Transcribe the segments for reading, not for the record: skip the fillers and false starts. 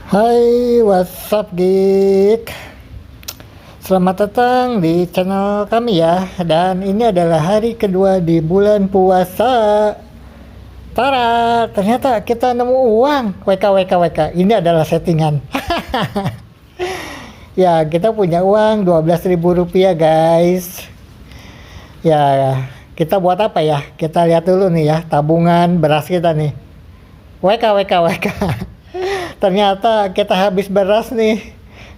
Hai, what's up geek? Selamat datang di channel kami ya. Dan ini adalah hari kedua di bulan puasa. Tara, ternyata kita nemu uang. WK. Ini adalah settingan. Ya, kita punya uang 12.000 rupiah guys. Ya, kita buat apa ya? Kita lihat dulu nih ya, tabungan beras kita nih. WK. Ternyata kita habis beras nih.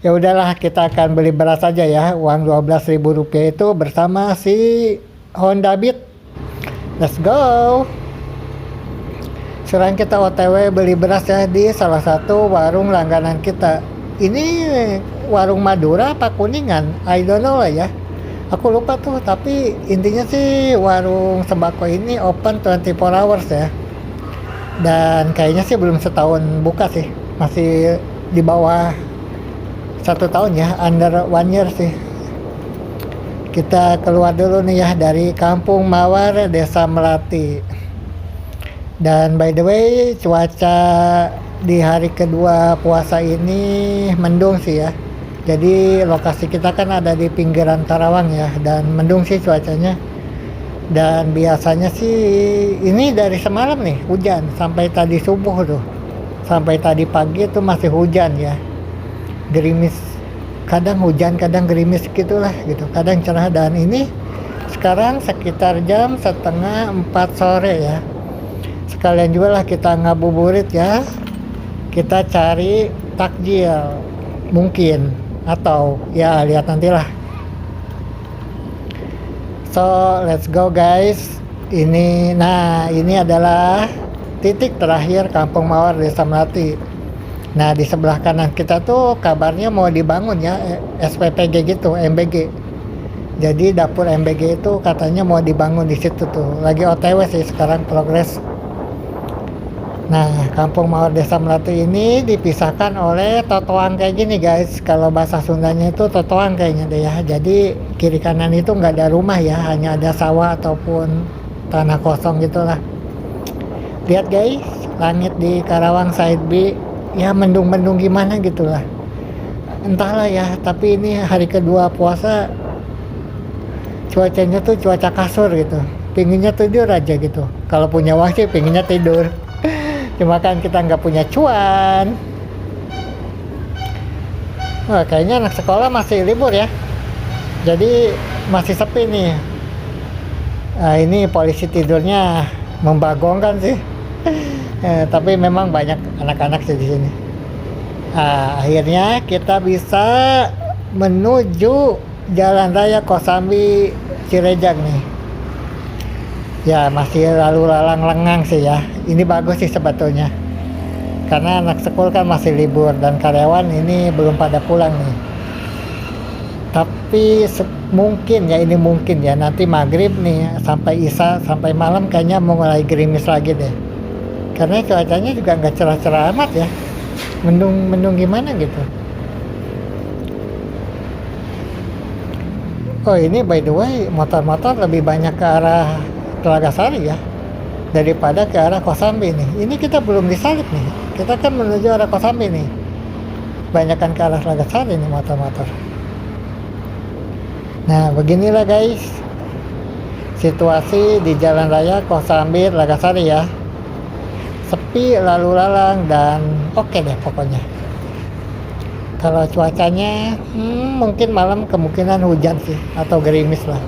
Ya udahlah, kita akan beli beras aja ya. Uang 12.000 rupiah itu bersama si Honda Beat. Let's go. Sekarang kita OTW beli beras ya di salah satu warung langganan kita. Ini warung Madura apa Kuningan? I don't know lah ya. Aku lupa tuh, tapi intinya sih warung sembako ini open 24 hours ya. Dan kayaknya sih belum setahun buka sih. Masih di bawah 1 tahun ya, under 1 year sih. Kita keluar dulu nih ya dari Kampung Mawar, Desa Melati. Dan by the way, cuaca di hari kedua puasa ini mendung sih ya. Jadi lokasi kita kan ada di pinggiran Karawang ya, dan mendung sih cuacanya. Dan biasanya sih ini dari semalam nih hujan sampai tadi subuh tuh. Sampai tadi pagi itu masih hujan ya. Gerimis, kadang hujan kadang gerimis gitulah gitu, kadang cerah. Dan ini sekarang sekitar jam setengah 4 sore ya. Sekalian juga lah kita ngabuburit ya, kita cari takjil mungkin, atau ya lihat nantilah. So let's go guys. Ini adalah titik terakhir Kampung Mawar Desa Melati. Nah, di sebelah kanan kita tuh kabarnya mau dibangun ya, SPPG gitu, MBG. Jadi dapur MBG itu katanya mau dibangun di situ tuh. Lagi OTW sih sekarang, progres. Nah, Kampung Mawar Desa Melati ini dipisahkan oleh totoang kayak gini guys. Kalau bahasa Sundanya itu totoang kayaknya deh ya. Jadi kiri kanan itu nggak ada rumah ya, hanya ada sawah ataupun tanah kosong gitulah. Lihat guys, langit di Karawang Side B ya, mendung-mendung gimana gitulah. Entahlah ya, tapi ini hari kedua puasa cuacanya tuh cuaca kasur gitu. Pinginnya tidur aja gitu. Kalau punya uang sih pinginnya tidur. Cuma kan kita nggak punya cuan. Wah, kayaknya anak sekolah masih libur ya. Jadi masih sepi nih. Nah, ini polisi tidurnya membagongkan sih. Tapi memang banyak anak-anak sih di sini. Nah, akhirnya kita bisa menuju Jalan Raya Kosambi Cirejang nih. Ya masih lalu lalang lengang sih ya. Ini bagus sih sebetulnya, karena anak sekolah kan masih libur dan karyawan ini belum pada pulang nih. Tapi mungkin ya nanti maghrib nih sampai isya sampai malam kayaknya mau mulai gerimis lagi deh. Karena cuacanya juga nggak cerah-cerah amat ya, mendung gimana gitu. Oh, ini by the way motor-motor lebih banyak ke arah Telaga Sari ya daripada ke arah Kosambi nih. Ini kita belum disalip nih, kita kan menuju arah Kosambi nih. Banyakan ke arah Telaga Sari nih motor-motor. Nah, beginilah guys situasi di Jalan Raya Kosambi Telaga Sari ya. Sepi lalu lalang dan oke deh pokoknya. Kalau cuacanya mungkin malam kemungkinan hujan sih atau gerimis lah.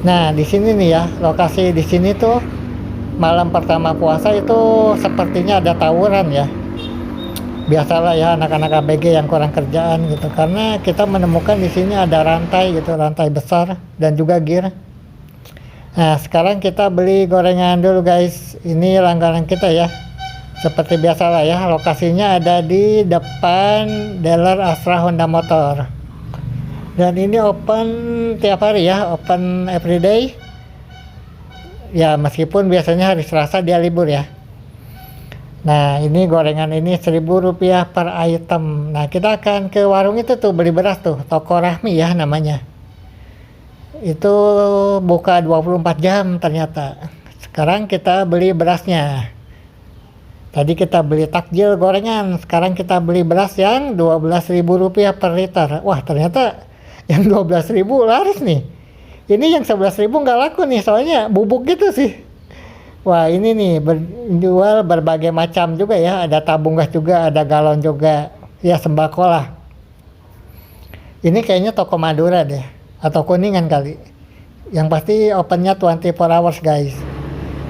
Nah, di sini nih ya, lokasi di sini tuh malam pertama puasa itu sepertinya ada tawuran ya. Biasalah ya anak-anak ABG yang kurang kerjaan gitu, karena kita menemukan di sini ada rantai gitu, rantai besar dan juga gear. Nah, sekarang kita beli gorengan dulu guys. Ini langganan kita ya. Seperti biasalah ya, lokasinya ada di depan dealer Astra Honda Motor. Dan ini open tiap hari ya, open everyday. Ya meskipun biasanya hari Selasa dia libur ya. Nah, ini gorengan ini 1.000 rupiah per item. Nah, kita akan ke warung itu tuh beli beras tuh, Toko Rahmi ya namanya. Itu buka 24 jam ternyata. Sekarang kita beli berasnya. Tadi kita beli takjil gorengan, sekarang kita beli beras yang Rp12.000 per liter. Wah, ternyata yang 12.000 laris nih. Ini yang 11.000 nggak laku nih, soalnya bubuk gitu sih. Wah, ini nih jual berbagai macam juga ya. Ada tabung gas juga, ada galon juga. Ya, sembako lah. Ini kayaknya toko Madura deh, atau Kuningan kali. Yang pasti opennya 24 hours guys.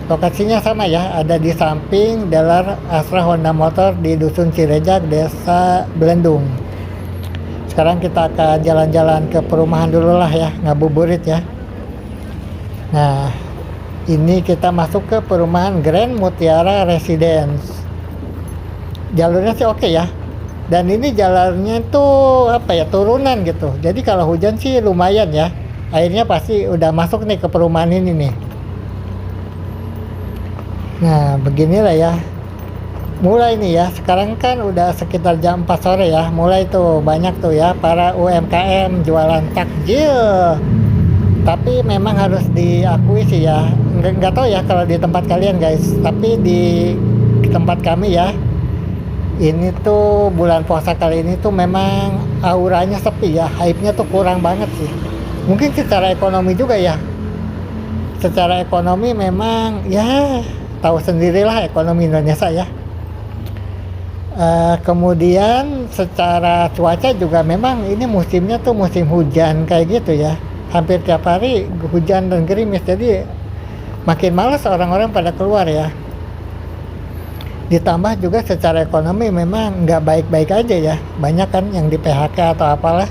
Lokasinya sama ya, ada di samping dealer Astra Honda Motor di Dusun Cirejak, Desa Belendung. Sekarang kita akan jalan-jalan ke perumahan dulu lah ya, ngabuburit ya. Nah, ini kita masuk ke perumahan Grand Mutiara Residence. Jalurnya sih oke ya. Dan ini jalannya tuh apa ya, turunan gitu. Jadi kalau hujan sih lumayan ya. Airnya pasti udah masuk nih ke perumahan ini nih. Nah, beginilah ya. Mulai nih ya, sekarang kan udah sekitar jam 4 sore ya. Mulai tuh banyak tuh ya para UMKM jualan takjil. Tapi memang harus diakui sih ya. Nggak tahu ya kalau di tempat kalian guys. Tapi di tempat kami ya, ini tuh bulan puasa kali ini tuh memang auranya sepi ya. Hype-nya tuh kurang banget sih. Mungkin secara ekonomi juga ya. Secara ekonomi memang ya, tahu sendirilah ekonomi Indonesia ya. Kemudian secara cuaca juga memang ini musimnya tuh musim hujan kayak gitu ya. Hampir tiap hari hujan dan gerimis, jadi makin malas orang-orang pada keluar ya. Ditambah juga secara ekonomi memang nggak baik-baik aja ya. Banyak kan yang di PHK atau apalah.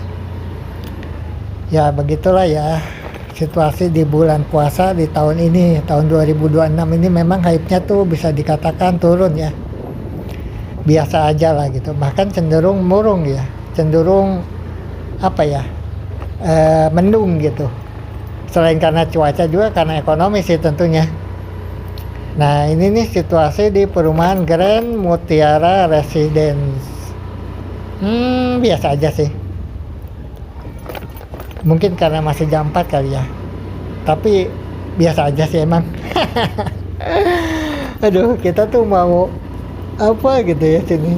Ya begitulah ya. Situasi di bulan puasa di tahun ini, tahun 2026 ini memang hype-nya tuh bisa dikatakan turun ya. Biasa aja lah gitu, bahkan cenderung murung ya, cenderung apa ya, mendung gitu. Selain karena cuaca juga karena ekonomi sih tentunya. Nah, ini nih situasi di perumahan Grand Mutiara Residence. Biasa aja sih. Mungkin karena masih jam 4 kali ya. Tapi biasa aja sih emang. Aduh, kita tuh mau apa gitu ya sini.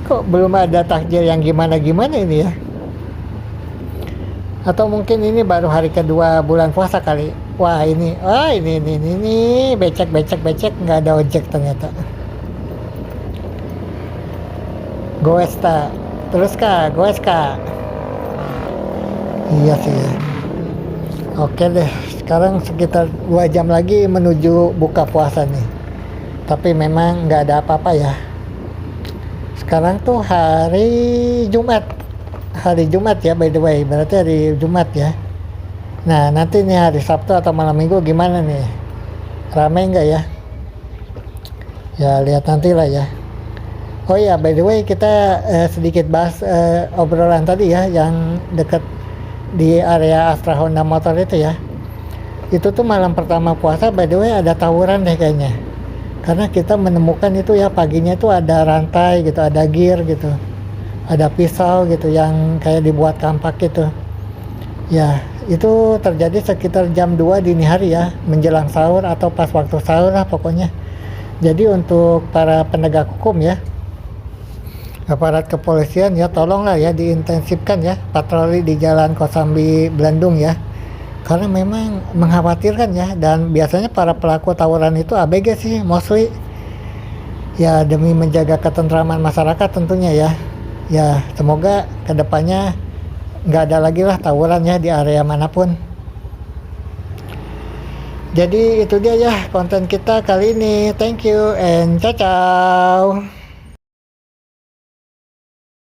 Kok belum ada takjil yang gimana-gimana ini ya? Atau mungkin ini baru hari kedua bulan puasa kali. Wah, ini becek nggak ada ojek ternyata. Goes tak? Terus kah? Goes kah? Iya sih ya. Oke deh, sekarang sekitar 2 jam lagi menuju buka puasa nih. Tapi memang nggak ada apa-apa ya. Sekarang tuh hari Jumat. Hari Jumat ya by the way, berarti hari Jumat ya. Nah, nanti nih hari Sabtu atau malam Minggu gimana nih? Ramai nggak ya? Ya lihat nanti lah ya. Oh ya, by the way kita sedikit bahas obrolan tadi ya, yang deket di area Astra Honda Motor itu ya. Itu tuh malam pertama puasa by the way ada tawuran deh kayaknya. Karena kita menemukan itu ya paginya itu ada rantai gitu, ada gear gitu. Ada pisau gitu yang kayak dibuat kampak gitu. Ya, itu terjadi sekitar jam 2 dini hari ya, menjelang sahur atau pas waktu sahur lah pokoknya. Jadi untuk para penegak hukum ya, aparat kepolisian ya, tolonglah ya diintensifkan ya patroli di Jalan Kosambi Belendung ya, karena memang mengkhawatirkan ya. Dan biasanya para pelaku tawuran itu ABG sih mostly ya, demi menjaga ketentraman masyarakat tentunya ya. Ya semoga kedepannya nggak ada lagi lah tawuran ya di area manapun. Jadi itu dia ya konten kita kali ini. Thank you and ciao ciao.